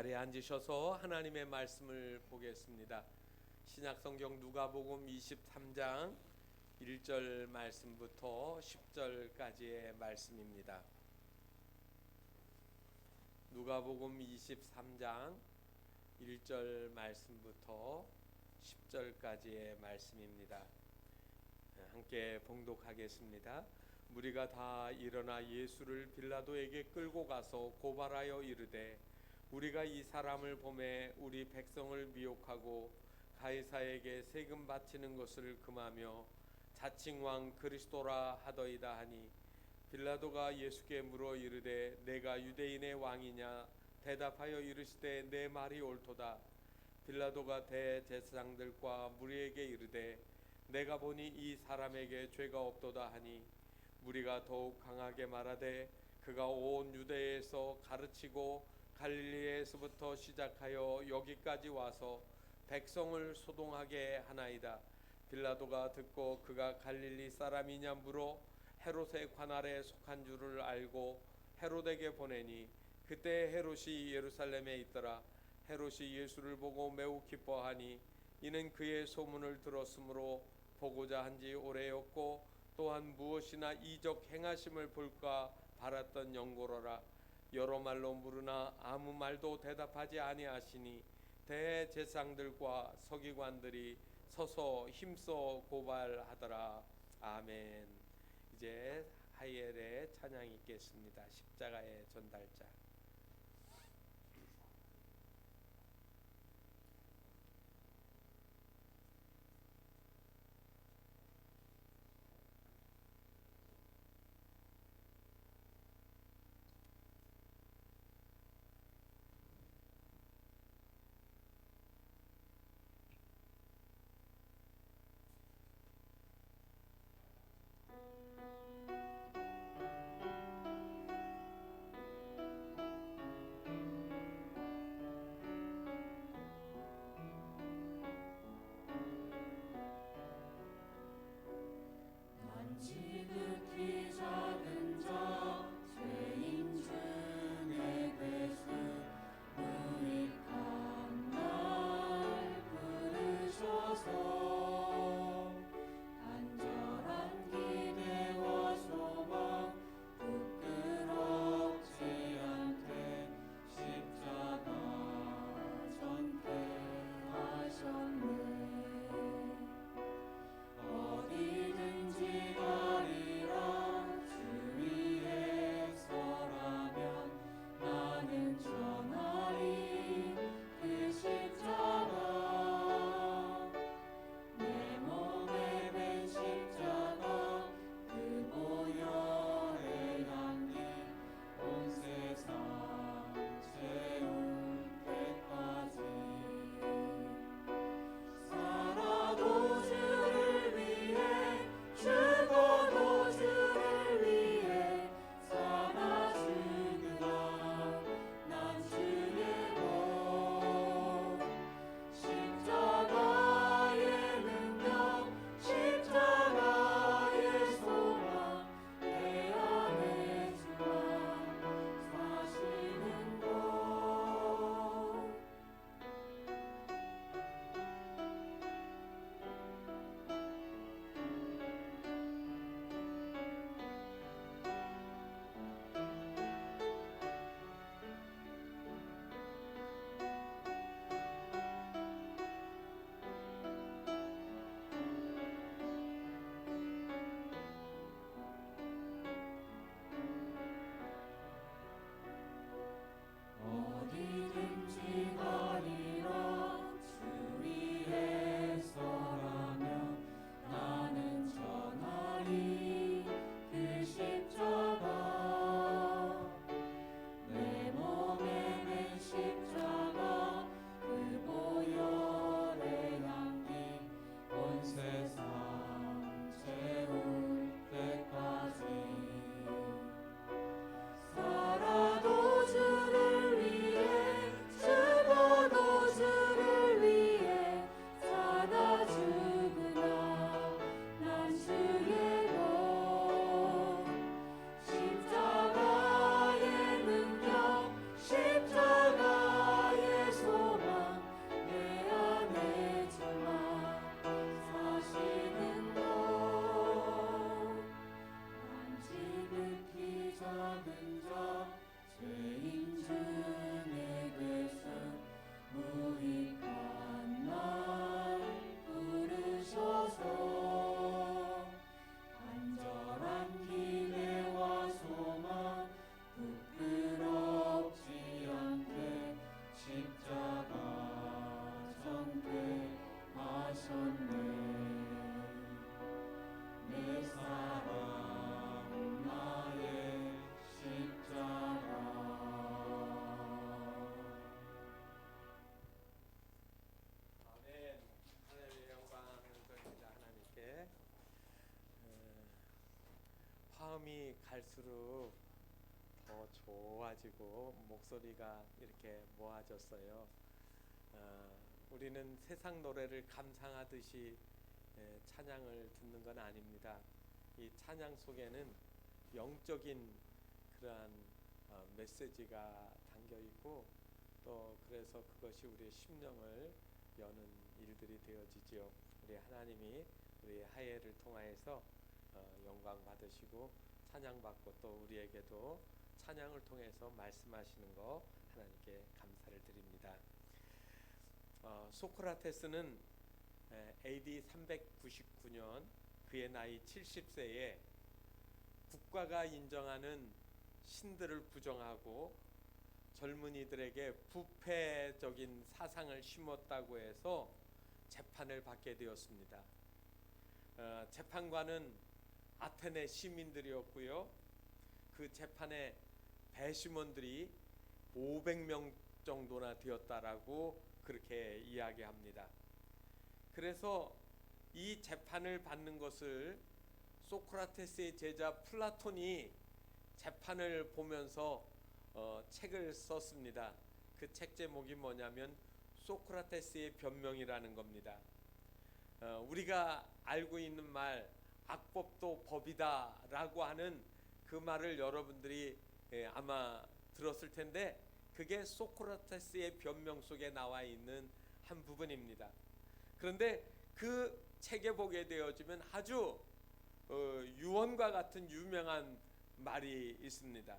자리에 앉으셔서 하나님의 말씀을 보겠습니다. 신약성경 누가복음 23장 1절 말씀부터 10절까지의 말씀입니다. 누가복음 23장 1절 말씀부터 10절까지의 말씀입니다. 함께 봉독하겠습니다. 무리가 다 일어나 예수를 빌라도에게 끌고 가서 고발하여 이르되 우리가 이 사람을 보매 우리 백성을 미혹하고 가이사에게 세금 바치는 것을 금하며 자칭 왕 그리스도라 하더이다 하니 빌라도가 예수께 물어 이르되 내가 유대인의 왕이냐 대답하여 이르시되 내 말이 옳도다. 빌라도가 대제사장들과 무리에게 이르되 내가 보니 이 사람에게 죄가 없도다 하니 무리가 더욱 강하게 말하되 그가 온 유대에서 가르치고 갈릴리에서부터 시작하여 여기까지 와서 백성을 소동하게 하나이다. 빌라도가 듣고 그가 갈릴리 사람이냐 물어 헤롯의 관할에 속한 줄을 알고 헤롯에게 보내니 그때 헤롯이 예루살렘에 있더라. 헤롯이 예수를 보고 매우 기뻐하니 이는 그의 소문을 들었으므로 보고자 한지 오래였고 또한 무엇이나 이적 행하심을 볼까 바랐던 영고로라. 여러 말로 물으나 아무 말도 대답하지 아니하시니 대제사장들과 서기관들이 서서 힘써 고발하더라. 아멘. 이제 하이엘의 찬양이 있겠습니다. 십자가의 전달자. 마음이 갈수록 더 좋아지고 목소리가 이렇게 모아졌어요. 우리는 세상 노래를 감상하듯이 찬양을 듣는 건 아닙니다. 이 찬양 속에는 영적인 그러한 메시지가 담겨 있고, 또 그래서 그것이 우리의 심령을 여는 일들이 되어지지요. 우리 하나님이 우리 하예를 통하여서 영광 받으시고 찬양 받고, 또 우리에게도 찬양을 통해서 말씀하시는 거 하나님께 감사를 드립니다. 소크라테스는 AD 399년 그의 나이 70세에 국가가 인정하는 신들을 부정하고 젊은이들에게 부패적인 사상을 심었다고 해서 재판을 받게 되었습니다. 재판관은 아테네 시민들이었고요. 그 재판에 배심원들이 500명 정도나 되었다라고 그렇게 이야기합니다. 그래서 이 재판을 받는 것을 소크라테스의 제자 플라톤이 재판을 보면서 책을 썼습니다. 그 책 제목이 뭐냐면 소크라테스의 변명이라는 겁니다. 우리가 알고 있는 말 악법도 법이다 라고 하는 그 말을 여러분들이 아마 들었을 텐데, 그게 소크라테스의 변명 속에 나와 있는 한 부분입니다. 그런데 그 책에 보게 되어지면 아주 유언과 같은 유명한 말이 있습니다.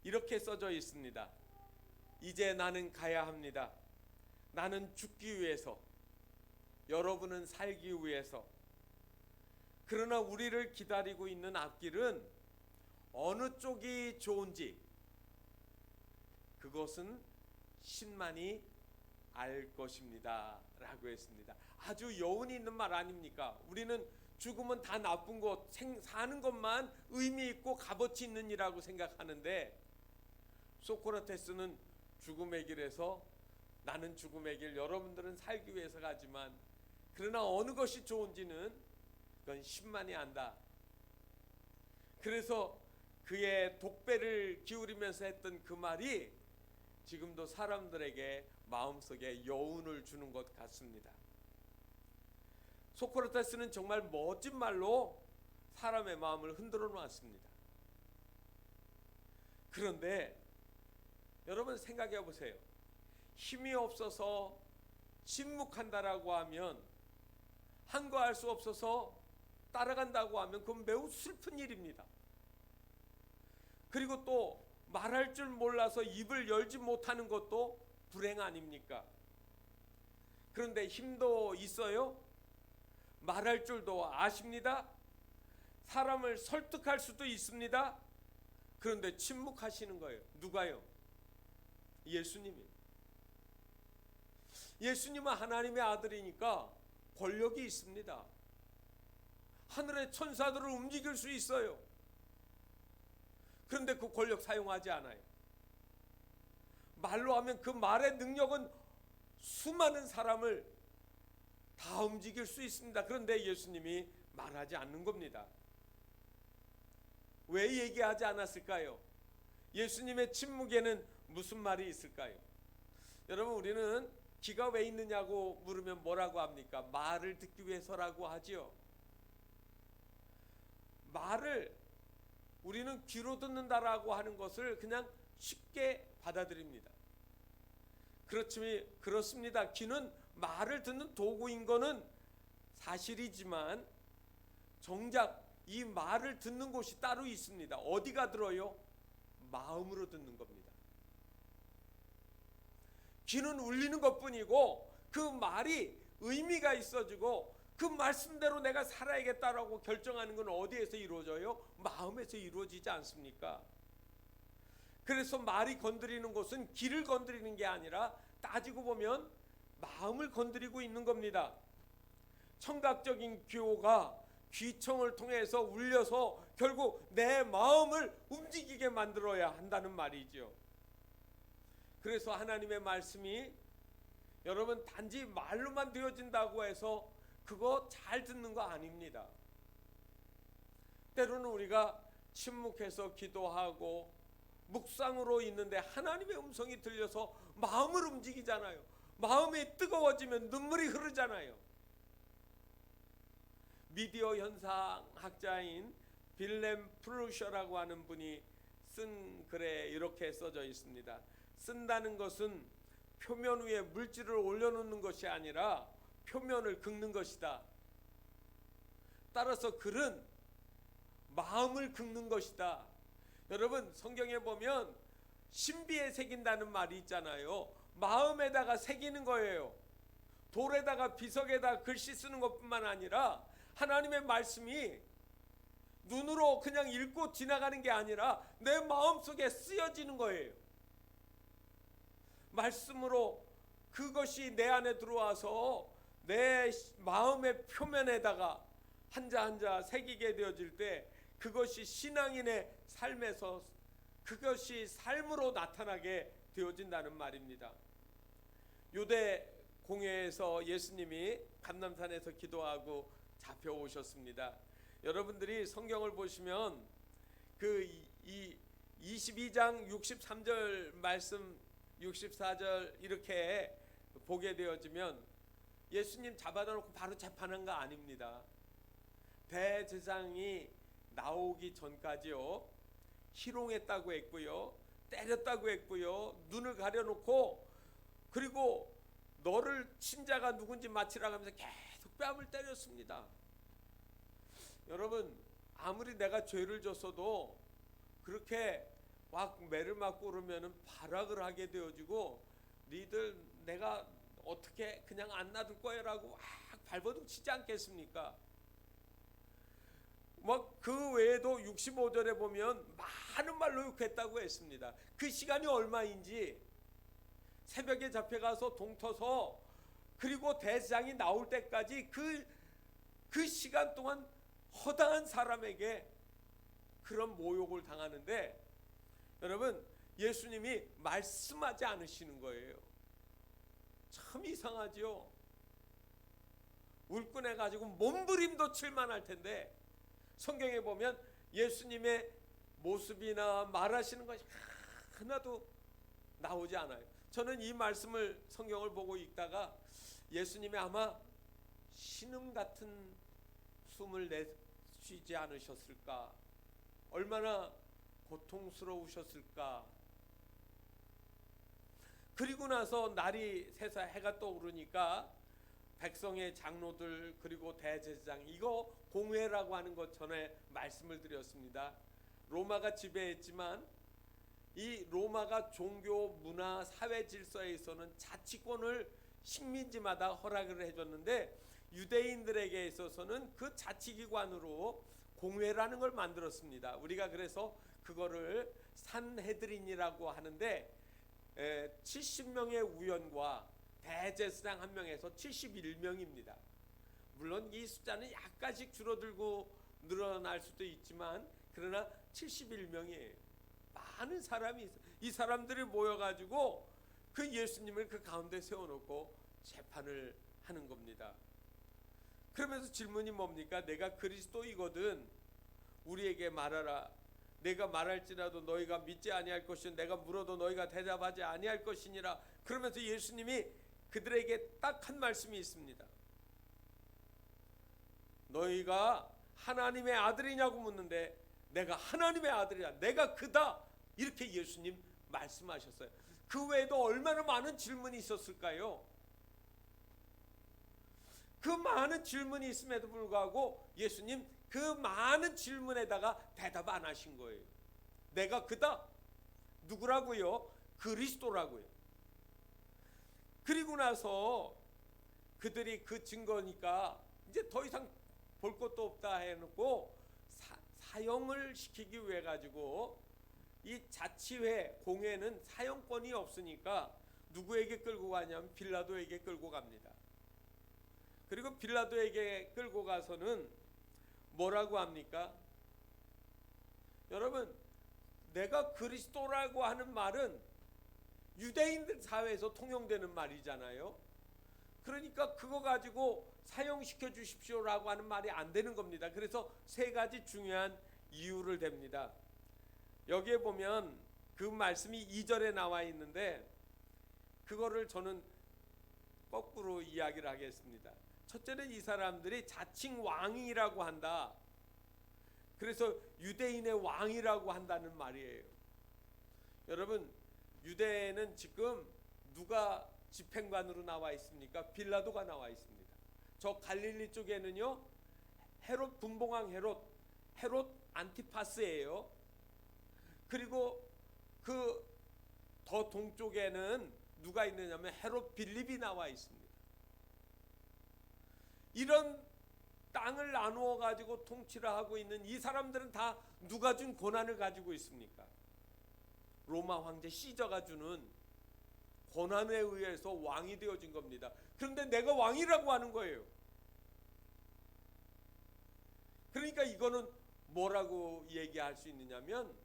이렇게 써져 있습니다. 이제 나는 가야 합니다. 나는 죽기 위해서, 여러분은 살기 위해서. 그러나 우리를 기다리고 있는 앞길은 어느 쪽이 좋은지 그것은 신만이 알 것입니다 라고 했습니다. 아주 여운이 있는 말 아닙니까? 우리는 죽으면 다 나쁜 것, 사는 것만 의미 있고 값어치 있는 일이라고 생각하는데, 소크라테스는 죽음의 길에서 나는 죽음의 길, 여러분들은 살기 위해서 가지만 그러나 어느 것이 좋은지는 그건 신만이 안다. 그래서 그의 독배를 기울이면서 했던 그 말이 지금도 사람들에게 마음속에 여운을 주는 것 같습니다. 소크라테스는 정말 멋진 말로 사람의 마음을 흔들어 놨습니다. 그런데 여러분 생각해 보세요. 힘이 없어서 침묵한다라고 하면, 한거할 수 없어서 따라간다고 하면 그건 매우 슬픈 일입니다. 그리고 또 말할 줄 몰라서 입을 열지 못하는 것도 불행 아닙니까? 그런데 힘도 있어요. 말할 줄도 아십니다. 사람을 설득할 수도 있습니다. 그런데 침묵하시는 거예요. 누가요? 예수님이. 예수님은 하나님의 아들이니까 권력이 있습니다. 하늘의 천사들을 움직일 수 있어요. 그런데 그 권력 사용하지 않아요. 말로 하면 그 말의 능력은 수많은 사람을 다 움직일 수 있습니다. 그런데 예수님이 말하지 않는 겁니다. 왜 얘기하지 않았을까요? 예수님의 침묵에는 무슨 말이 있을까요? 여러분, 우리는 귀가 왜 있느냐고 물으면 뭐라고 합니까? 말을 듣기 위해서라고 하지요. 말을 우리는 귀로 듣는다라고 하는 것을 그냥 쉽게 받아들입니다. 그렇습니다. 귀는 말을 듣는 도구인 거는 사실이지만 정작 이 말을 듣는 곳이 따로 있습니다. 어디가 들어요? 마음으로 듣는 겁니다. 귀는 울리는 것뿐이고 그 말이 의미가 있어지고 그 말씀대로 내가 살아야겠다라고 결정하는 건 어디에서 이루어져요? 마음에서 이루어지지 않습니까? 그래서 말이 건드리는 것은 귀를 건드리는 게 아니라 따지고 보면 마음을 건드리고 있는 겁니다. 청각적인 귀호가 귀청을 통해서 울려서 결국 내 마음을 움직이게 만들어야 한다는 말이죠. 그래서 하나님의 말씀이 여러분 단지 말로만 되어진다고 해서 그거 잘 듣는 거 아닙니다. 때로는 우리가 침묵해서 기도하고 묵상으로 있는데 하나님의 음성이 들려서 마음을 움직이잖아요. 마음이 뜨거워지면 눈물이 흐르잖아요. 미디어 현상학자인 빌렘 플루셔라고 하는 분이 쓴 글에 이렇게 써져 있습니다. 쓴다는 것은 표면 위에 물질을 올려놓는 것이 아니라 표면을 긁는 것이다. 따라서 글은 마음을 긁는 것이다. 여러분, 성경에 보면 신비에 새긴다는 말이 있잖아요. 마음에다가 새기는 거예요. 돌에다가 비석에다가 글씨 쓰는 것뿐만 아니라 하나님의 말씀이 눈으로 그냥 읽고 지나가는 게 아니라 내 마음속에 쓰여지는 거예요. 말씀으로 그것이 내 안에 들어와서 내 마음의 표면에다가 한자 한자 새기게 되어질 때 그것이 신앙인의 삶에서 그것이 삶으로 나타나게 되어진다는 말입니다. 유대 공회에서 예수님이 감람산에서 기도하고 잡혀오셨습니다. 여러분들이 성경을 보시면 그 22장 63절 말씀 64절 이렇게 보게 되어지면 예수님 잡아다 놓고 바로 재판한 거 아닙니다. 대제사장이 나오기 전까지요, 희롱했다고 했고요, 때렸다고 했고요, 눈을 가려놓고, 그리고 너를 친자가 누군지 맞히라고 하면서 계속 뺨을 때렸습니다. 여러분, 아무리 내가 죄를 졌어도 그렇게 막 매를 맞고 그러면은 발악을 하게 되어지고, 니들 내가 어떻게 그냥 안 놔둘 거야라고 막 발버둥 치지 않겠습니까? 막 그 외에도 65절에 보면 많은 말로 욕했다고 했습니다. 그 시간이 얼마인지, 새벽에 잡혀가서 동터서 그리고 대제사장이 나올 때까지 그 시간 동안 허다한 사람에게 그런 모욕을 당하는데, 여러분, 예수님이 말씀하지 않으시는 거예요. 참 이상하지요. 울끈해가지고 몸부림도 칠만할 텐데 성경에 보면 예수님의 모습이나 말하시는 것이 하나도 나오지 않아요. 저는 이 말씀을 성경을 보고 읽다가 예수님이 아마 신음 같은 숨을 내쉬지 않으셨을까, 얼마나 고통스러우셨을까. 그리고 나서 날이 새서 해가 떠오르니까 백성의 장로들 그리고 대제사장, 이거 공회라고 하는 것 전에 말씀을 드렸습니다. 로마가 지배했지만 이 로마가 종교, 문화, 사회 질서에서는 자치권을 식민지마다 허락을 해줬는데 유대인들에게 있어서는 그 자치기관으로 공회라는 걸 만들었습니다. 우리가 그래서 그거를 산헤드린이라고 하는데 70명의 우연과 대제사장 한 명에서 71명입니다. 물론 이 숫자는 약간씩 줄어들고 늘어날 수도 있지만 그러나 71명이에요. 많은 사람이 있어요. 이 사람들이 모여가지고 그 예수님을 그 가운데 세워놓고 재판을 하는 겁니다. 그러면서 질문이 뭡니까? 내가 그리스도이거든 우리에게 말하라. 내가 말할지라도 너희가 믿지 아니할 것이요 내가 물어도 너희가 대답하지 아니할 것이니라. 그러면서 예수님이 그들에게 딱 한 말씀이 있습니다. 너희가 하나님의 아들이냐고 묻는데 내가 하나님의 아들이야, 내가 그다, 이렇게 예수님 말씀하셨어요. 그 외에도 얼마나 많은 질문이 있었을까요? 그 많은 질문이 있음에도 불구하고 예수님 그 많은 질문에다가 대답 안 하신 거예요. 내가 그다, 누구라고요? 그리스도라고요. 그리고 나서 그들이 그 증거니까 이제 더 이상 볼 것도 없다 해놓고 사형을 시키기 위해 가지고 이 자치회 공회는 사형권이 없으니까 누구에게 끌고 가냐면 빌라도에게 끌고 갑니다. 그리고 빌라도에게 끌고 가서는 뭐라고 합니까? 여러분, 내가 그리스도라고 하는 말은 유대인들 사회에서 통용되는 말이잖아요. 그러니까 그거 가지고 사용시켜 주십시오라고 하는 말이 안 되는 겁니다. 그래서 세 가지 중요한 이유를 댑니다. 여기에 보면 그 말씀이 2절에 나와 있는데 그거를 저는 거꾸로 이야기를 하겠습니다. 첫째는 이 사람들이 자칭 왕이라고 한다. 그래서 유대인의 왕이라고 한다는 말이에요. 여러분, 유대에는 지금 누가 집행관으로 나와 있습니까? 빌라도가 나와 있습니다. 저 갈릴리 쪽에는요, 헤롯 분봉왕 헤롯 안티파스예요. 그리고 그 더 동쪽에는 누가 있느냐면 헤롯 빌립이 나와 있습니다. 이런 땅을 나누어 가지고 통치를 하고 있는 이 사람들은 다 누가 준 권한을 가지고 있습니까? 로마 황제 시저가 주는 권한에 의해서 왕이 되어진 겁니다. 그런데 내가 왕이라고 하는 거예요. 그러니까 이거는 뭐라고 얘기할 수 있느냐면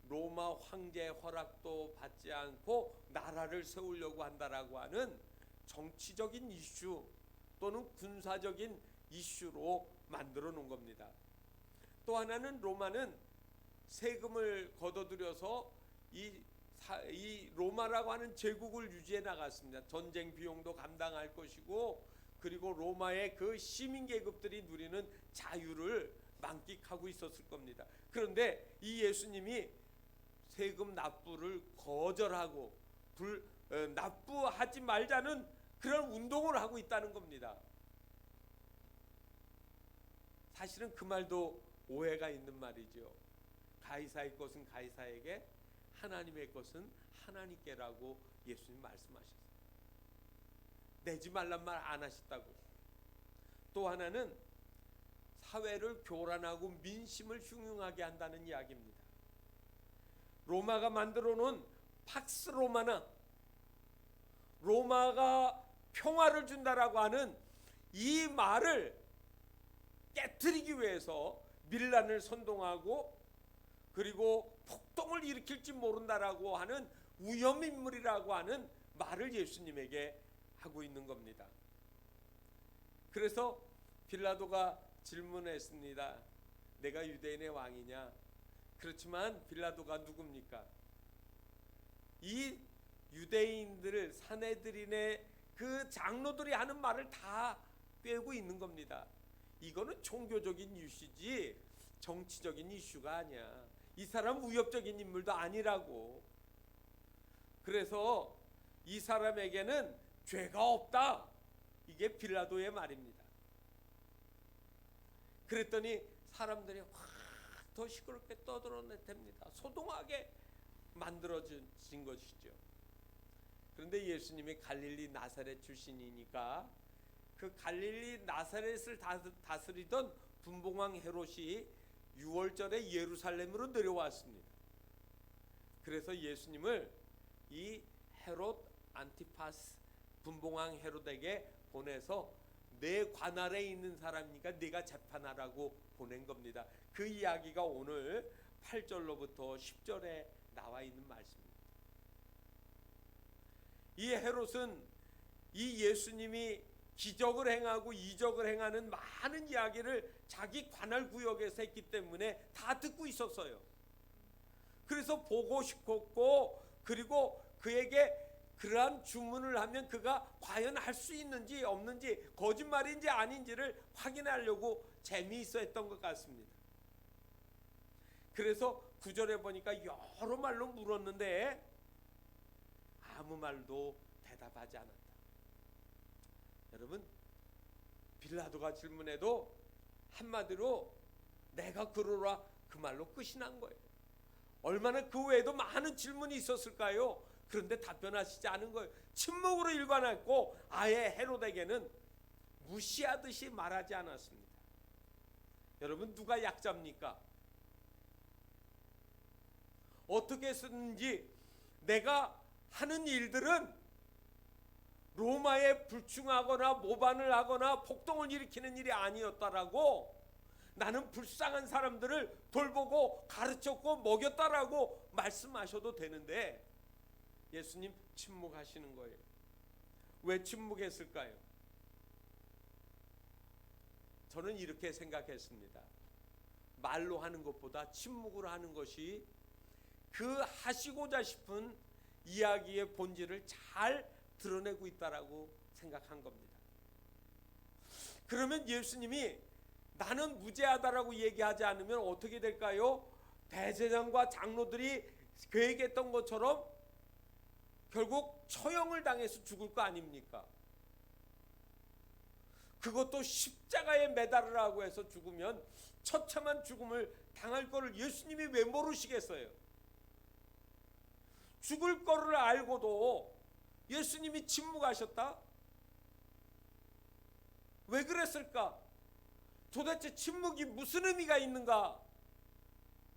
로마 황제의 허락도 받지 않고 나라를 세우려고 한다라고 하는 정치적인 이슈 또는 군사적인 이슈로 만들어 놓은 겁니다. 또 하나는 로마는 세금을 걷어들여서 이 로마라고 하는 제국을 유지해 나갔습니다. 전쟁 비용도 감당할 것이고, 그리고 로마의 그 시민 계급들이 누리는 자유를 만끽하고 있었을 겁니다. 그런데 이 예수님이 세금 납부를 거절하고 납부하지 말자는 그런 운동을 하고 있다는 겁니다. 사실은 그 말도 오해가 있는 말이죠. 가이사의 것은 가이사에게, 하나님의 것은 하나님께라고 예수님 말씀하셨어요. 내지 말란 말 안 하셨다고. 또 하나는 사회를 교란하고 민심을 흉흉하게 한다는 이야기입니다. 로마가 만들어 놓은 팍스 로마나, 로마가 평화를 준다라고 하는 이 말을 깨트리기 위해서 밀란을 선동하고, 그리고 폭동을 일으킬지 모른다라고 하는 위험인물이라고 하는 말을 예수님에게 하고 있는 겁니다. 그래서 빌라도가 질문했습니다. 내가 유대인의 왕이냐? 그렇지만 빌라도가 누굽니까? 이 유대인들, 사내들인의 그 장로들이 하는 말을 다 꿰고 있는 겁니다. 이거는 종교적인 이슈지 정치적인 이슈가 아니야. 이 사람 위협적인 인물도 아니라고. 그래서 이 사람에게는 죄가 없다. 이게 빌라도의 말입니다. 그랬더니 사람들이 더 시끄럽게 떠들어댑니다. 소동하게 만들어진 것이죠. 그런데 예수님이 갈릴리 나사렛 출신이니까 그 갈릴리 나사렛을 다스리던 분봉왕 헤롯이 6월절에 예루살렘으로 내려왔습니다. 그래서 예수님을 이 헤롯 안티파스 분봉왕 헤롯에게 보내서 내 관할에 있는 사람이니까 네가 재판하라고 보낸 겁니다. 그 이야기가 오늘 8절로부터 10절에 나와 있는 말씀입니다. 이 헤롯은 이 예수님이 기적을 행하고 이적을 행하는 많은 이야기를 자기 관할 구역에서 했기 때문에 다 듣고 있었어요. 그래서 보고 싶었고, 그리고 그에게 그러한 주문을 하면 그가 과연 할 수 있는지 없는지, 거짓말인지 아닌지를 확인하려고 재미있어 했던 것 같습니다. 그래서 9절에 보니까 여러 말로 물었는데 아무 말도 대답하지 않았다. 여러분, 빌라도가 질문해도 한마디로 내가 그러라, 그 말로 끝이 난 거예요. 얼마나 그 외에도 많은 질문이 있었을까요? 그런데 답변하시지 않은 거예요. 침묵으로 일관했고 아예 헤롯에게는 무시하듯이 말하지 않았습니다. 여러분, 누가 약자입니까? 어떻게 했는지 내가 하는 일들은 로마에 불충하거나 모반을 하거나 폭동을 일으키는 일이 아니었다라고, 나는 불쌍한 사람들을 돌보고 가르쳤고 먹였다라고 말씀하셔도 되는데 예수님 침묵하시는 거예요. 왜 침묵했을까요? 저는 이렇게 생각했습니다. 말로 하는 것보다 침묵으로 하는 것이 그 하시고자 싶은 이야기의 본질을 잘 드러내고 있다라고 생각한 겁니다. 그러면 예수님이 나는 무죄하다라고 얘기하지 않으면 어떻게 될까요? 대제사장과 장로들이 계획했던 것처럼 결국 처형을 당해서 죽을 거 아닙니까? 그것도 십자가에 매달으라고 해서 죽으면 처참한 죽음을 당할 거를 예수님이 왜 모르시겠어요? 죽을 거를 알고도 예수님이 침묵하셨다? 왜 그랬을까? 도대체 침묵이 무슨 의미가 있는가?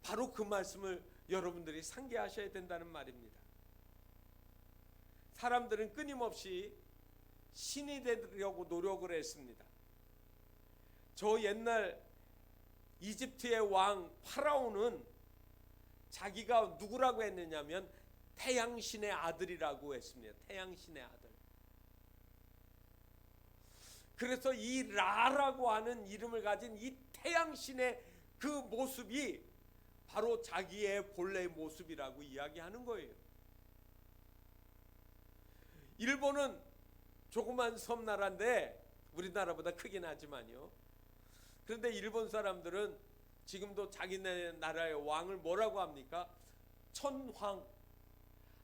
바로 그 말씀을 여러분들이 상기하셔야 된다는 말입니다. 사람들은 끊임없이 신이 되려고 노력을 했습니다. 저 옛날 이집트의 왕 파라오는 자기가 누구라고 했느냐면 태양신의 아들이라고 했습니다. 태양신의 아들. 그래서 이 라라고 하는 이름을 가진 이 태양신의 그 모습이 바로 자기의 본래의 모습이라고 이야기하는 거예요. 일본은 조그만 섬나라인데 우리나라보다 크긴 하지만요. 그런데 일본 사람들은 지금도 자기네 나라의 왕을 뭐라고 합니까? 천황,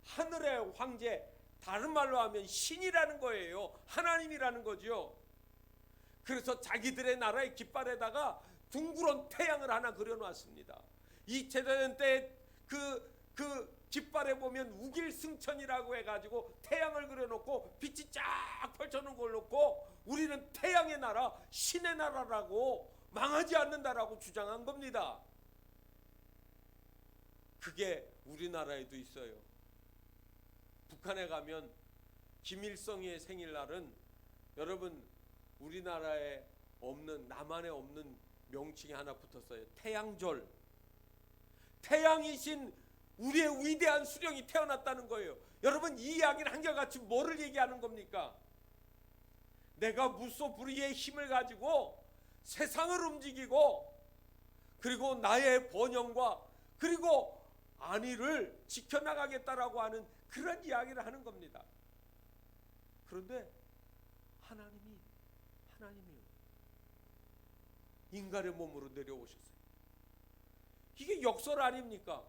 하늘의 황제, 다른 말로 하면 신이라는 거예요. 하나님이라는 거죠. 그래서 자기들의 나라의 깃발에다가 둥그런 태양을 하나 그려놨습니다. 이 제자전 때 그 깃발에 보면 우길승천이라고 해가지고 태양을 그려놓고 빛이 쫙 펼쳐놓은 걸 놓고 우리는 태양의 나라, 신의 나라라고 망하지 않는다라고 주장한 겁니다. 그게 우리나라에도 있어요. 북한에 가면 김일성의 생일날은 여러분 우리나라에 없는, 남한에 없는 명칭이 하나 붙었어요. 태양절. 태양이신 우리의 위대한 수령이 태어났다는 거예요. 여러분 이 이야기는 한결같이 뭐를 얘기하는 겁니까? 내가 무소불위의 힘을 가지고 세상을 움직이고 그리고 나의 번영과 그리고 안위를 지켜나가겠다라고 하는 그런 이야기를 하는 겁니다. 그런데 하나님이요 인간의 몸으로 내려오셨어요. 이게 역설 아닙니까?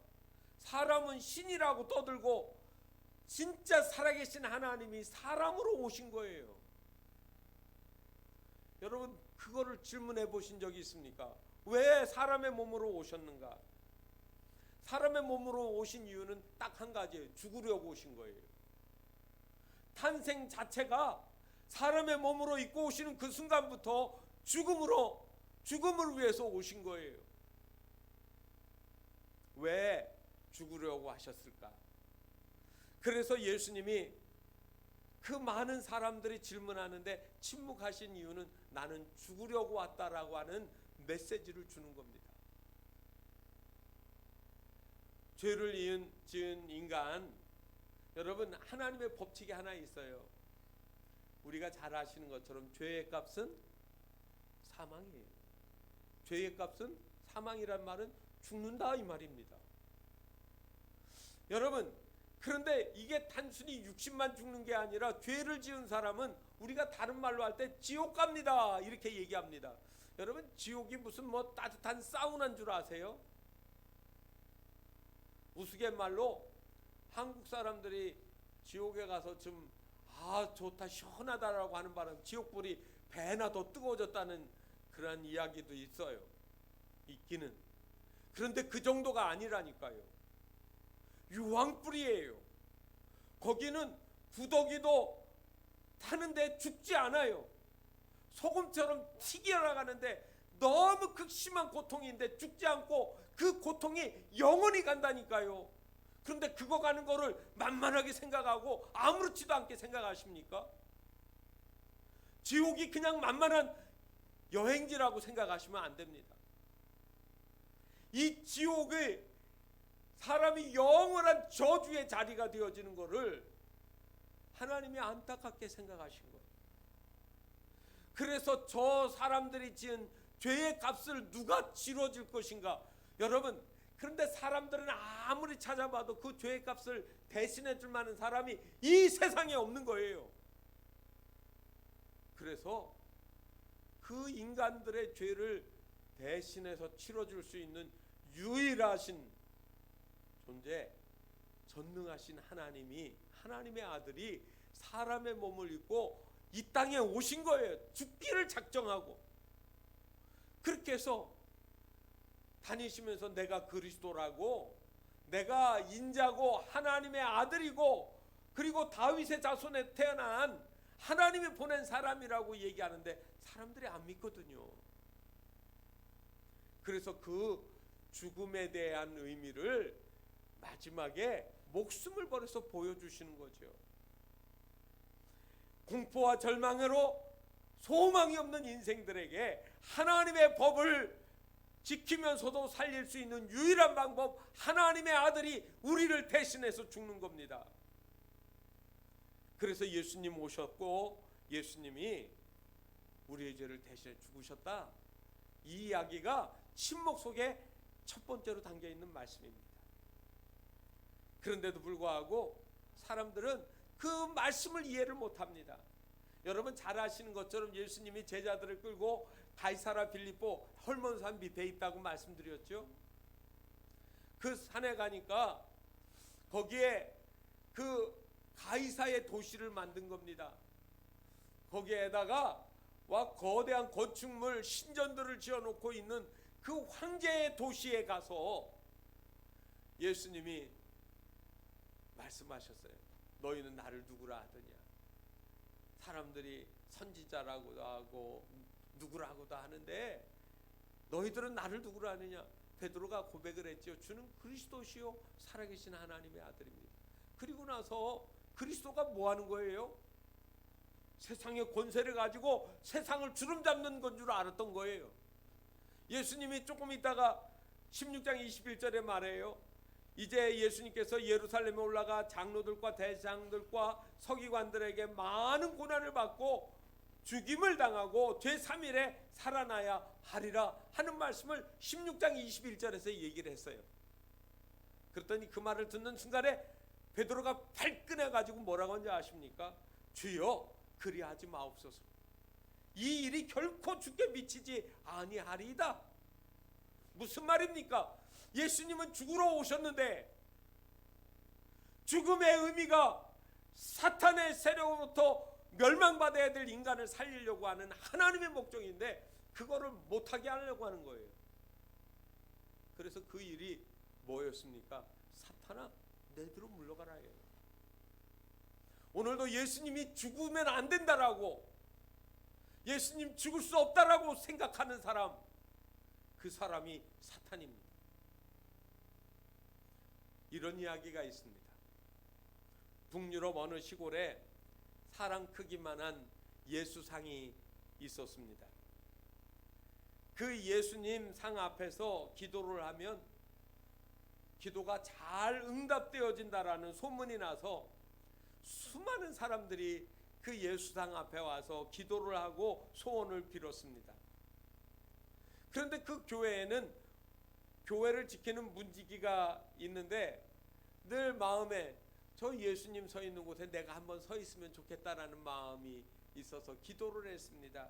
사람은 신이라고 떠들고 진짜 살아계신 하나님이 사람으로 오신 거예요. 여러분 그거를 질문해 보신 적이 있습니까? 왜 사람의 몸으로 오셨는가? 사람의 몸으로 오신 이유는 딱 한 가지예요. 죽으려고 오신 거예요. 탄생 자체가 사람의 몸으로 입고 오시는 그 순간부터 죽음을 위해서 오신 거예요. 왜 죽으려고 하셨을까? 그래서 예수님이 그 많은 사람들이 질문하는데 침묵하신 이유는 나는 죽으려고 왔다라고 하는 메시지를 주는 겁니다. 죄를 지은 인간, 여러분 하나님의 법칙이 하나 있어요. 우리가 잘 아시는 것처럼 죄의 값은 사망이에요. 죄의 값은 사망이란 말은 죽는다 이 말입니다. 여러분 그런데 이게 단순히 육신만 죽는 게 아니라 죄를 지은 사람은 우리가 다른 말로 할 때 지옥 갑니다 이렇게 얘기합니다. 여러분 지옥이 무슨 뭐 따뜻한 사우나인 줄 아세요? 우스갯말로 한국 사람들이 지옥에 가서 좀 좋다 시원하다라고 하는 바람 지옥불이 배나 더 뜨거워졌다는 그런 이야기도 있어요. 있기는. 그런데 그 정도가 아니라니까요. 유황불이에요. 거기는 구더기도 타는데 죽지 않아요. 소금처럼 튀겨나가는데 너무 극심한 고통인데 죽지 않고 그 고통이 영원히 간다니까요. 그런데 그거 가는 거를 만만하게 생각하고 아무렇지도 않게 생각하십니까? 지옥이 그냥 만만한 여행지라고 생각하시면 안 됩니다. 이 지옥의 사람이 영원한 저주의 자리가 되어지는 것을 하나님이 안타깝게 생각하신 거예요. 그래서 저 사람들이 지은 죄의 값을 누가 치러줄 것인가? 여러분, 그런데 사람들은 아무리 찾아봐도 그 죄의 값을 대신해 줄 만한 사람이 이 세상에 없는 거예요. 그래서 그 인간들의 죄를 대신해서 치러줄 수 있는 유일하신 존재, 전능하신 하나님이, 하나님의 아들이 사람의 몸을 입고 이 땅에 오신 거예요. 죽기를 작정하고. 그렇게 해서 다니시면서 내가 그리스도라고, 내가 인자고 하나님의 아들이고, 그리고 다윗의 자손에 태어난 하나님이 보낸 사람이라고 얘기하는데 사람들이 안 믿거든요. 그래서 그 죽음에 대한 의미를 마지막에 목숨을 버려서 보여주시는 거죠. 공포와 절망으로 소망이 없는 인생들에게 하나님의 법을 지키면서도 살릴 수 있는 유일한 방법, 하나님의 아들이 우리를 대신해서 죽는 겁니다. 그래서 예수님 오셨고 예수님이 우리의 죄를 대신해 죽으셨다. 이 이야기가 침묵 속에 첫 번째로 담겨 있는 말씀입니다. 그런데도 불구하고 사람들은 그 말씀을 이해를 못합니다. 여러분 잘 아시는 것처럼 예수님이 제자들을 끌고 가이사라 빌립보 헐몬산 밑에 있다고 말씀드렸죠. 그 산에 가니까 거기에 그 가이사의 도시를 만든 겁니다. 거기에다가 거대한 건축물 신전들을 지어놓고 있는 그 황제의 도시에 가서 예수님이 말씀하셨어요. 너희는 나를 누구라 하더냐? 사람들이 선지자라고도 하고 누구라고도 하는데 너희들은 나를 누구라 하느냐? 베드로가 고백을 했죠. 주는 그리스도시요 살아계신 하나님의 아들입니다. 그리고 나서 그리스도가 뭐 하는 거예요? 세상의 권세를 가지고 세상을 주름잡는 건 줄 알았던 거예요. 예수님이 조금 있다가 16장 21절에 말해요. 이제 예수님께서 예루살렘에 올라가 장로들과 대장들과 서기관들에게 많은 고난을 받고 죽임을 당하고 제3일에 살아나야 하리라 하는 말씀을 16장 21절에서 얘기를 했어요. 그랬더니 그 말을 듣는 순간에 베드로가 발끈해 가지고 뭐라고 하는지 아십니까? 주여 그리하지 마옵소서. 이 일이 결코 주께 미치지 아니하리이다. 무슨 말입니까? 예수님은 죽으러 오셨는데 죽음의 의미가 사탄의 세력으로부터 멸망받아야 될 인간을 살리려고 하는 하나님의 목적인데 그거를 못하게 하려고 하는 거예요. 그래서 그 일이 뭐였습니까? 사탄아 내 뒤로 물러가라예요. 오늘도 예수님이 죽으면 안 된다라고, 예수님 죽을 수 없다라고 생각하는 사람, 그 사람이 사탄입니다. 이런 이야기가 있습니다. 북유럽 어느 시골에 사람 크기만한 예수상이 있었습니다. 그 예수님 상 앞에서 기도를 하면 기도가 잘 응답되어진다라는 소문이 나서 수많은 사람들이 그 예수상 앞에 와서 기도를 하고 소원을 빌었습니다. 그런데 그 교회에는 교회를 지키는 문지기가 있는데 늘 마음에 저 예수님 서 있는 곳에 내가 한번 서 있으면 좋겠다라는 마음이 있어서 기도를 했습니다.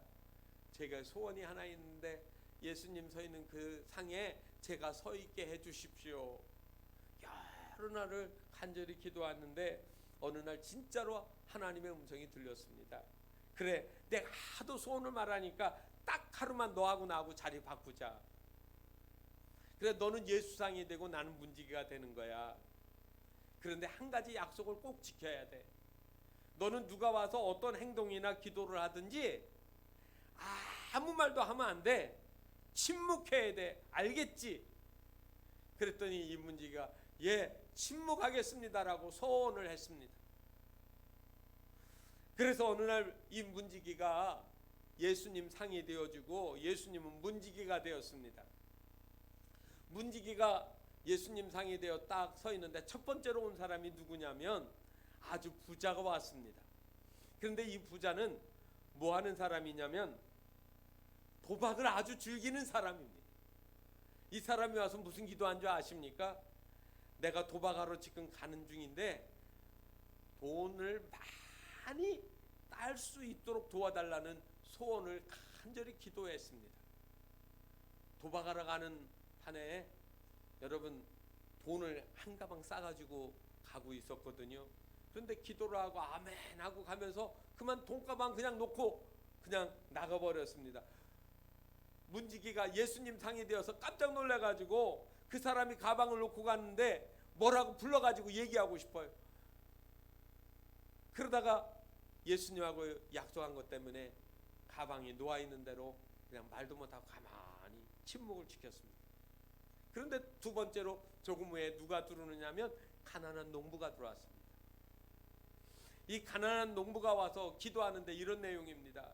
제가 소원이 하나 있는데 예수님 서 있는 그 상에 제가 서 있게 해 주십시오. 여러 날을 간절히 기도했는데 어느 날 진짜로 하나님의 음성이 들렸습니다. 그래 내가 하도 소원을 말하니까 딱 하루만 너하고 나하고 자리 바꾸자. 그래 너는 예수상이 되고 나는 문지기가 되는 거야. 그런데 한 가지 약속을 꼭 지켜야 돼. 너는 누가 와서 어떤 행동이나 기도를 하든지 아무 말도 하면 안 돼. 침묵해야 돼. 알겠지? 그랬더니 이 문지기가 예 침묵하겠습니다라고 소원을 했습니다. 그래서 어느 날 이 문지기가 예수님 상이 되어지고 예수님은 문지기가 되었습니다. 문지기가 예수님 상이 되어 딱 서 있는데 첫 번째로 온 사람이 누구냐면 아주 부자가 왔습니다. 그런데 이 부자는 뭐 하는 사람이냐면 도박을 아주 즐기는 사람입니다. 이 사람이 와서 무슨 기도한 줄 아십니까? 내가 도박하러 지금 가는 중인데 돈을 많이 딸 수 있도록 도와달라는 소원을 간절히 기도했습니다. 도박하러 가는 판에 여러분 돈을 한 가방 싸가지고 가고 있었거든요. 그런데 기도를 하고 아멘 하고 가면서 그만 돈가방 그냥 놓고 그냥 나가버렸습니다. 문지기가 예수님 상이 되어서 깜짝 놀라가지고 그 사람이 가방을 놓고 갔는데 뭐라고 불러가지고 얘기하고 싶어요. 그러다가 예수님하고 약속한 것 때문에 가방이 놓아있는 대로 그냥 말도 못하고 가만히 침묵을 지켰습니다. 그런데 두 번째로 조금 후에 누가 들어오느냐면 가난한 농부가 들어왔습니다. 이 가난한 농부가 와서 기도하는데 이런 내용입니다.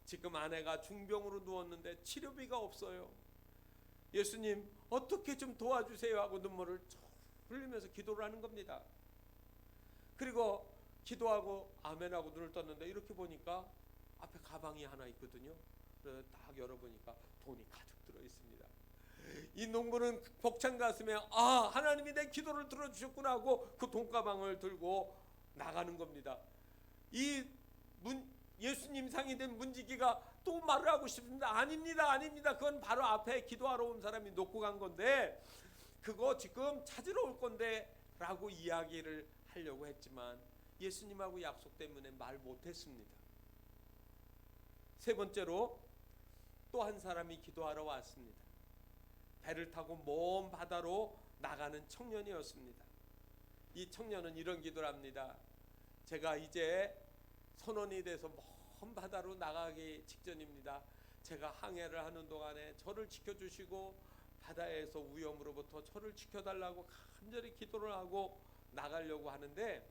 지금 아내가 중병으로 누웠는데 치료비가 없어요. 예수님 어떻게 좀 도와주세요 하고 눈물을 흘리면서 기도를 하는 겁니다. 그리고 기도하고 아멘하고 눈을 떴는데 이렇게 보니까 앞에 가방이 하나 있거든요. 그래서 딱 열어보니까 돈이 가득 들어있습니다. 이 농부는 벅찬 가슴에 아 하나님이 내 기도를 들어주셨구나 하고 그 돈가방을 들고 나가는 겁니다. 예수님 상이 된 문지기가 또 말을 하고 싶습니다. 아닙니다 아닙니다. 그건 바로 앞에 기도하러 온 사람이 놓고 간 건데 그거 지금 찾으러 올 건데 라고 이야기를 하려고 했지만 예수님하고 약속 때문에 말 못했습니다. 세 번째로 또 한 사람이 기도하러 왔습니다. 배를 타고 먼 바다로 나가는 청년이었습니다. 이 청년은 이런 기도를 합니다. 제가 이제 선원이 돼서 먼 바다로 나가기 직전입니다. 제가 항해를 하는 동안에 저를 지켜주시고 바다에서 위험으로부터 저를 지켜달라고 간절히 기도를 하고 나가려고 하는데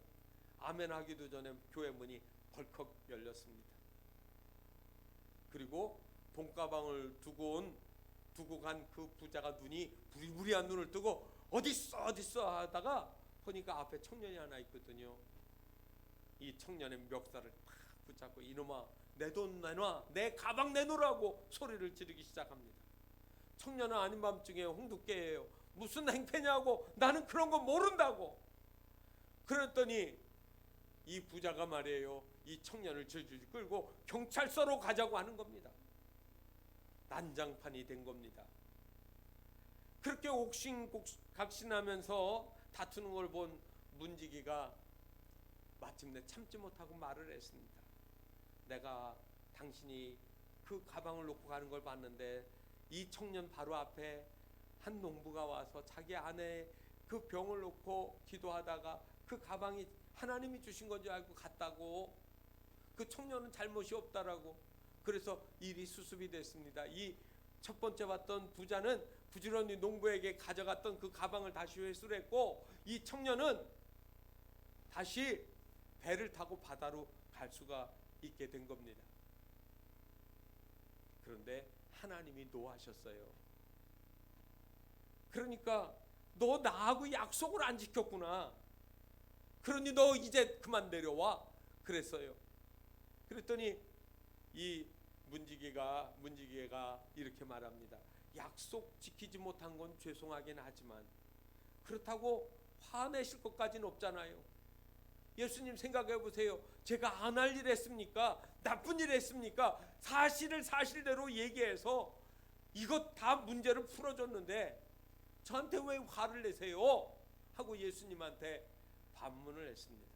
아멘 하기도 전에 교회 문이 벌컥 열렸습니다. 그리고 돈가방을 두고 간 그 부자가 눈이 부리부리한 눈을 뜨고 어딨어 하다가 보니까 앞에 청년이 하나 있거든요. 이 청년의 멱살을 탁 붙잡고 이놈아 내 돈 내놔 내 가방 내놓으라고 소리를 지르기 시작합니다. 청년은 아닌 밤중에 홍두깨예요. 무슨 행패냐고 나는 그런 거 모른다고. 그랬더니 이 부자가 말이에요. 이 청년을 질질 끌고 경찰서로 가자고 하는 겁니다. 난장판이 된 겁니다. 그렇게 옥신각신하면서 다투는 걸 본 문지기가 마침내 참지 못하고 말을 했습니다. 내가 당신이 그 가방을 놓고 가는 걸 봤는데 이 청년 바로 앞에 한 농부가 와서 자기 아내 그 병을 놓고 기도하다가 그 가방이 하나님이 주신 건 줄 알고 갔다고. 그 청년은 잘못이 없다라고. 그래서 일이 수습이 됐습니다. 이 첫 번째 봤던 부자는 부지런히 농부에게 가져갔던 그 가방을 다시 회수를 했고 이 청년은 다시 배를 타고 바다로 갈 수가 있게 된 겁니다. 그런데 하나님이 노하셨어요. 그러니까 너 나하고 약속을 안 지켰구나. 그러니 너 이제 그만 내려와. 그랬어요. 그랬더니 이 문지기가 이렇게 말합니다. 약속 지키지 못한 건 죄송하긴 하지만 그렇다고 화내실 것까지는 없잖아요. 예수님 생각해 보세요. 제가 안 할 일 했습니까? 나쁜 일 했습니까? 사실을 사실대로 얘기해서 이것 다 문제를 풀어줬는데 저한테 왜 화를 내세요? 하고 예수님한테 반문을 했습니다.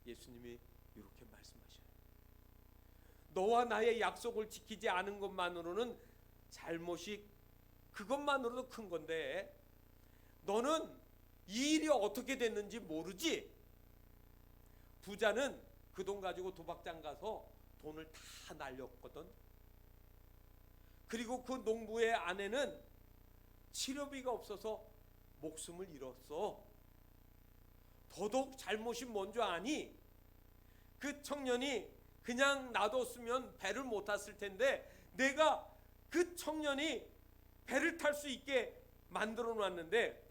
예수님이 이렇게 말씀하셔요. 너와 나의 약속을 지키지 않은 것만으로는 잘못이 그것만으로도 큰 건데 너는 이 일이 어떻게 됐는지 모르지? 부자는 그 돈 가지고 도박장 가서 돈을 다 날렸거든. 그리고 그 농부의 아내는 치료비가 없어서 목숨을 잃었어. 더더욱 잘못이 뭔 줄 아니? 그 청년이 그냥 놔뒀으면 배를 못 탔을 텐데 내가 그 청년이 배를 탈 수 있게 만들어 놨는데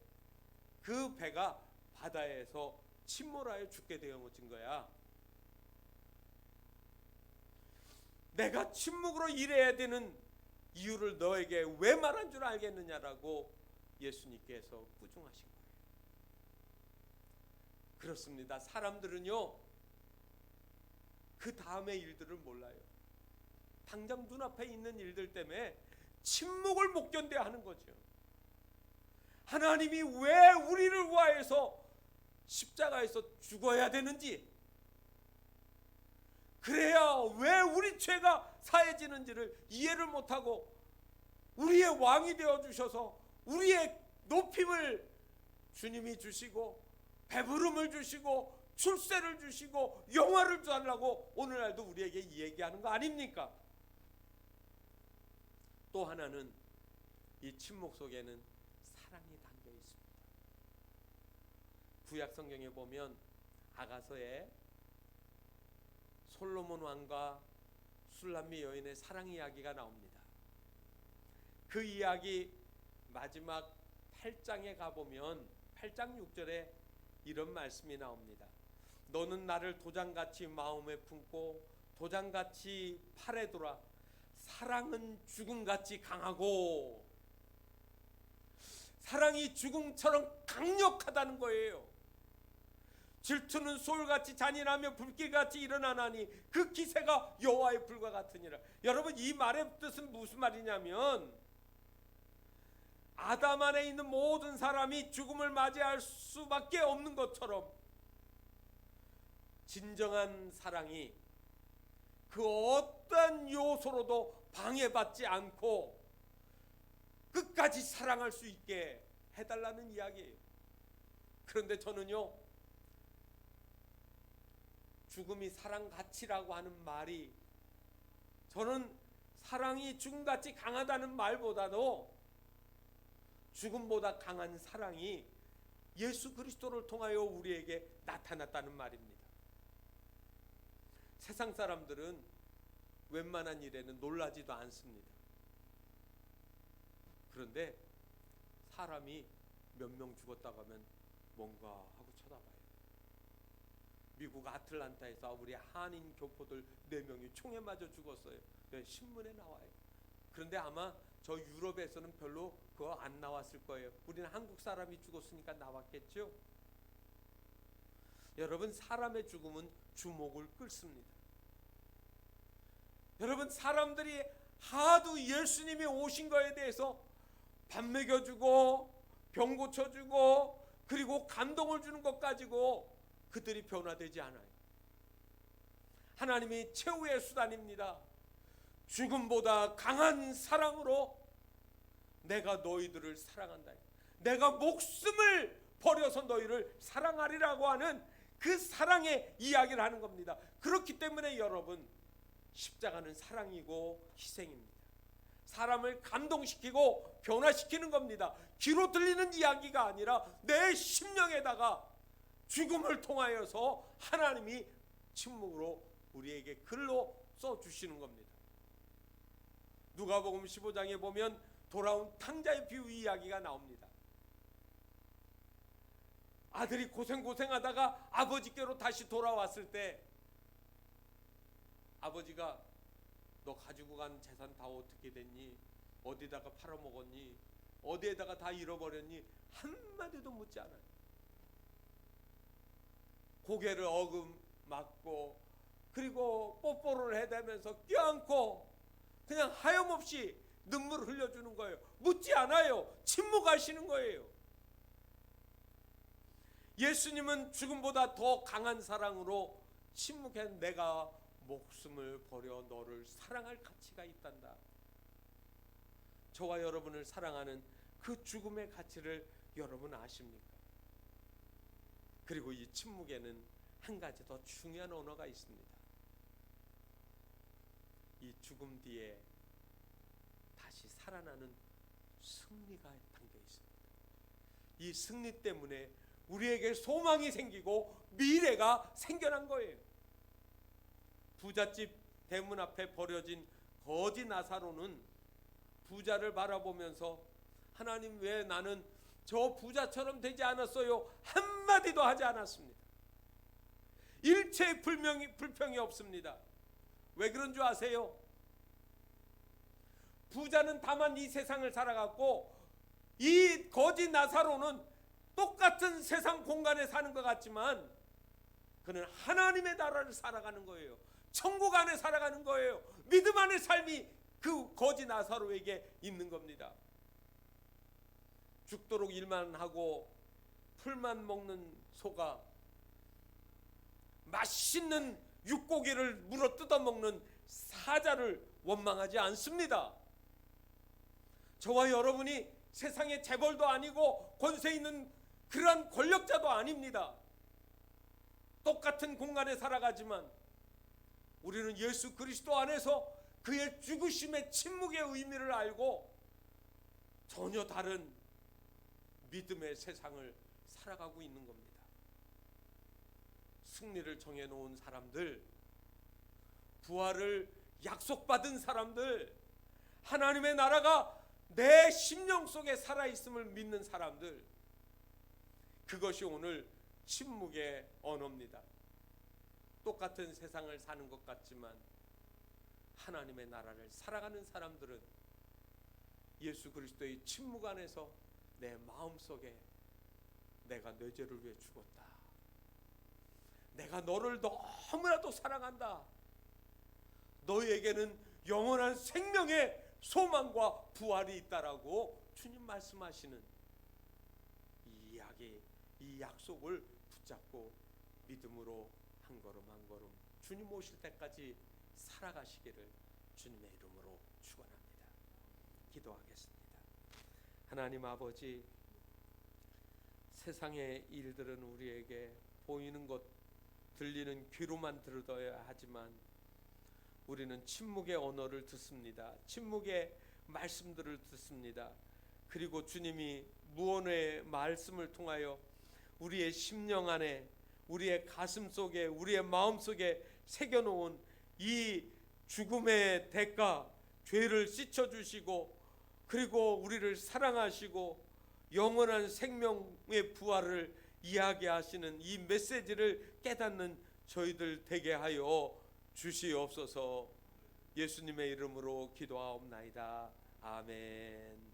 그 배가 바다에서 침몰하여 죽게 되어진 거야. 내가 침묵으로 일해야 되는 이유를 너에게 왜 말한 줄 알겠느냐라고 예수님께서 꾸중하신 거예요. 그렇습니다. 사람들은요, 그 다음의 일들을 몰라요. 당장 눈앞에 있는 일들 때문에 침묵을 못 견뎌야 하는 거죠. 하나님이 왜 우리를 위하여서 십자가에서 죽어야 되는지, 그래야 왜 우리 죄가 사해지는지를 이해를 못하고 우리의 왕이 되어주셔서 우리의 높임을 주님이 주시고 배부름을 주시고 출세를 주시고 영화를 달라고 오늘날도 우리에게 얘기하는 거 아닙니까? 또 하나는 이 침묵 속에는 사랑이 담겨 있습니다. 구약 성경에 보면 아가서에 솔로몬 왕과 술람미 여인의 사랑 이야기가 나옵니다. 그 이야기 마지막 8장에 가보면 8장 6절에 이런 말씀이 나옵니다. 너는 나를 도장같이 마음에 품고 도장같이 팔에 돌아 사랑은 죽음같이 강하고, 사랑이 죽음처럼 강력하다는 거예요. 질투는 소울같이 잔인하며 불길같이 일어나나니 그 기세가 여호와의 불과 같으니라. 여러분, 이 말의 뜻은 무슨 말이냐면 아담 안에 있는 모든 사람이 죽음을 맞이할 수밖에 없는 것처럼 진정한 사랑이 그 어떤 요소로도 방해받지 않고 끝까지 사랑할 수 있게 해달라는 이야기예요. 그런데 저는요, 죽음이 사랑 가치라고 하는 말이, 저는 사랑이 죽음같이 강하다는 말보다도 죽음보다 강한 사랑이 예수 그리스도를 통하여 우리에게 나타났다는 말입니다. 세상 사람들은 웬만한 일에는 놀라지도 않습니다. 그런데 사람이 몇 명 죽었다고 하면 뭔가 하고 쳐다봐요. 미국 아틀란타에서 우리 한인 교포들 4명이 총에 맞아 죽었어요. 신문에 나와요. 그런데 아마 저 유럽에서는 별로 그거 안 나왔을 거예요. 우리는 한국 사람이 죽었으니까 나왔겠죠. 여러분, 사람의 죽음은 주목을 끌습니다. 여러분, 사람들이 하도 예수님이 오신 거에 대해서 밥 먹여주고 병 고쳐주고 그리고 감동을 주는 것 가지고 그들이 변화되지 않아요. 하나님이 최후의 수단입니다. 죽음보다 강한 사랑으로 내가 너희들을 사랑한다. 내가 목숨을 버려서 너희를 사랑하리라고 하는 그 사랑의 이야기를 하는 겁니다. 그렇기 때문에 여러분, 십자가는 사랑이고 희생입니다. 사람을 감동시키고 변화시키는 겁니다. 귀로 들리는 이야기가 아니라 내 심령에다가 죽음을 통하여서 하나님이 침묵으로 우리에게 글로 써주시는 겁니다. 누가복음 15장에 보면 돌아온 탕자의 비유 이야기가 나옵니다. 아들이 고생하다가 아버지께로 다시 돌아왔을 때 아버지가 너 가지고 간 재산 다 어떻게 됐니? 어디다가 팔아먹었니? 어디에다가 다 잃어버렸니? 한마디도 묻지 않아요. 고개를 어금맞고 그리고 뽀뽀를 해대면서 껴안고 그냥 하염없이 눈물을 흘려주는 거예요. 묻지 않아요. 침묵하시는 거예요. 예수님은 죽음보다 더 강한 사랑으로 침묵해 내가 목숨을 버려 너를 사랑할 가치가 있단다. 저와 여러분을 사랑하는 그 죽음의 가치를 여러분 아십니까? 그리고 이 침묵에는 한 가지 더 중요한 언어가 있습니다. 이 죽음 뒤에 다시 살아나는 승리가 담겨 있습니다. 이 승리 때문에 우리에게 소망이 생기고 미래가 생겨난 거예요. 부잣집 대문 앞에 버려진 거지 나사로는 부자를 바라보면서 하나님, 왜 나는 저 부자처럼 되지 않았어요? 한마디도 하지 않았습니다. 일체의 불평이 없습니다. 왜 그런 줄 아세요? 부자는 다만 이 세상을 살아갔고 이 거지 나사로는 똑같은 세상 공간에 사는 것 같지만 그는 하나님의 나라를 살아가는 거예요. 천국 안에 살아가는 거예요. 믿음 안의 삶이 그 거지 나사로에게 있는 겁니다. 죽도록 일만 하고 풀만 먹는 소가 맛있는 육고기를 물어 뜯어먹는 사자를 원망하지 않습니다. 저와 여러분이 세상의 재벌도 아니고 권세 있는 그러한 권력자도 아닙니다. 똑같은 공간에 살아가지만 우리는 예수 그리스도 안에서 그의 죽으심의 침묵의 의미를 알고 전혀 다른 믿음의 세상을 살아가고 있는 겁니다. 승리를 정해놓은 사람들, 부활을 약속받은 사람들, 하나님의 나라가 내 심령 속에 살아있음을 믿는 사람들, 그것이 오늘 침묵의 언어입니다. 똑같은 세상을 사는 것 같지만 하나님의 나라를 살아가는 사람들은 예수 그리스도의 침묵 안에서 내 마음속에 내가 내 죄를 위해 죽었다, 내가 너를 너무나도 사랑한다, 너희에게는 영원한 생명의 소망과 부활이 있다라고 주님 말씀하시는 이 이야기, 이 약속을 붙잡고 믿음으로 한 걸음 한 걸음 주님 오실 때까지 살아가시기를 주님의 이름으로 축원합니다. 기도하겠습니다. 하나님 아버지, 세상의 일들은 우리에게 보이는 것, 들리는 귀로만 들어야 하지만 우리는 침묵의 언어를 듣습니다. 침묵의 말씀들을 듣습니다. 그리고 주님이 무언의 말씀을 통하여 우리의 심령 안에, 우리의 가슴 속에, 우리의 마음 속에 새겨놓은 이 죽음의 대가, 죄를 씻어주시고 그리고 우리를 사랑하시고 영원한 생명의 부활을 이야기하시는 이 메시지를 깨닫는 저희들 되게 하여 주시옵소서. 예수님의 이름으로 기도하옵나이다. 아멘.